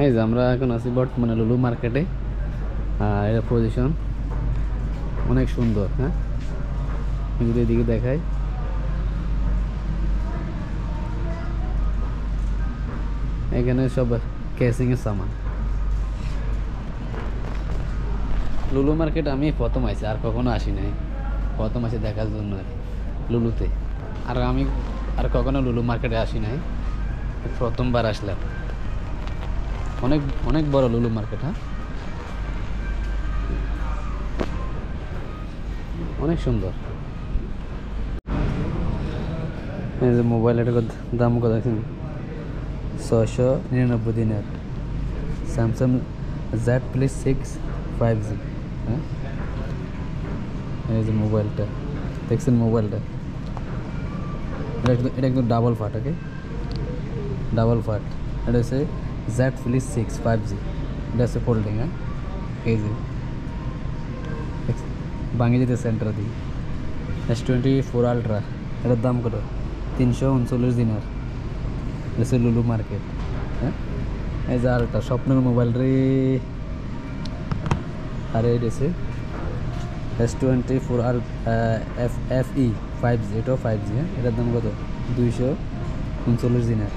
এই যে আমরা এখন আছি বর্তমানে লুলু মার্কেটে। এটা পজিশন অনেক সুন্দর। হ্যাঁ, যদি এদিকে দেখাই, এখানে সব কেসিং এর সামান। লুলু মার্কেট আমি প্রথম আইছি, আর কখনো আসি নাই। প্রথম আছি দেখার জন্য লুলুতে। আর আমি আর কখনো লুলু মার্কেটে আসি নাই, প্রথমবার আসলাম। অনেক অনেক বড় লুলু মার্কেট। হ্যাঁ, অনেক সুন্দর। এই যে মোবাইল, এটার দাম কত দেখছেন? 699 দিনের স্যামসাং জেড প্লাস 6 5G। হ্যাঁ, এই যে মোবাইলটা দেখছেন, মোবাইলটা এটা একদম ডাবল ফাট। ওকে, ডাবল ফাট। এটা হচ্ছে জেড প্লাস 6 5G। এটা হচ্ছে ফোল্ডিং। হ্যাঁ, এই যে ভাঙে যেতে সেন্টার দিয়ে। S24 আলট্রা, এটার দাম কত? 339 দিনার। এটা হচ্ছে লুলু মার্কেট। হ্যাঁ, এই যে আরেকটা স্বপ্নের মোবাইল রে। আর এটা হচ্ছে S24 FE 5G, এটাও 5G। হ্যাঁ, এটার দাম কত? 239 দিনার।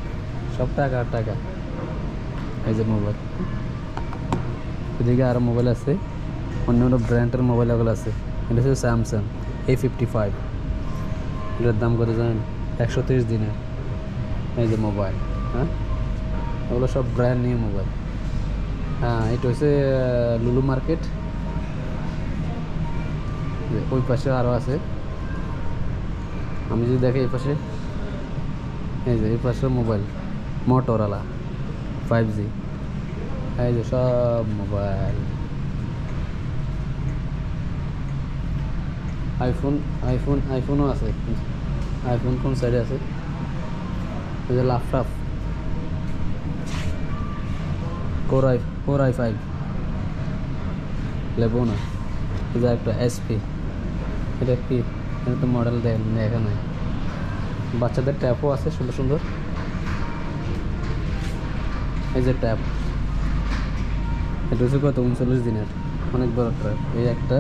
সব টাকা আর টাকা। এই যে মোবাইল, এদিকে আরও মোবাইল আছে, অন্য অন্য ব্র্যান্ডের মোবাইল এগুলো আছে। এটা হচ্ছে স্যামসাং A55। এটার দাম কত জানেন? 130 দিনের। এই যে মোবাইল। হ্যাঁ, এগুলো সব ব্র্যান্ড নিউ মোবাইল। হ্যাঁ, এটা হচ্ছে লুলু মার্কেট। ওই পাশে আরও আছে। আমি যদি দেখি এই পাশে, এই যে এই পাশে মোবাইল মোটরোলা 5G। এই যে সব মোবাইল, আইফোনও আছে। আইফোন কোন সাইডে আছে? এই যে ল্যাপটপ কোর i5 লেবোনা। এই যে একটা SP। এটা কি? এটা তো মডেল দেখা নাই। বাচ্চাদের ট্যাপও আছে সুন্দর সুন্দর। এই যে ট্যাপ, এটা হচ্ছে কত? 39 দিনের। অনেক বড় ট্যাপ। এই একটা,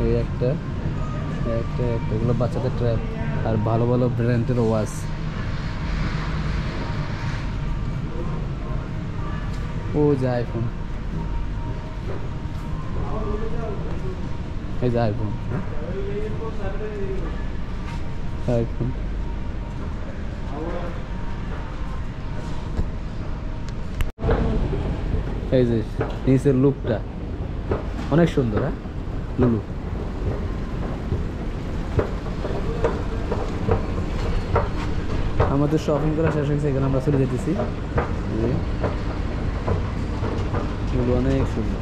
এই একটা, একটা একটা এগুলো বাচ্চাদের ট্র্যাপ। আর ভালো ভালো ব্র্যান্ডের ওয়াচ। ও যে আইফোন, এই যে আইফোন। আইফোন এই যে নিচের লুকটা অনেক সুন্দর। হ্যাঁ, লুলু। আমাদের শপিং করা শেষ হয়েছে, এখানে আমরা চলে যেতেছি। লুলু অনেক সুন্দর।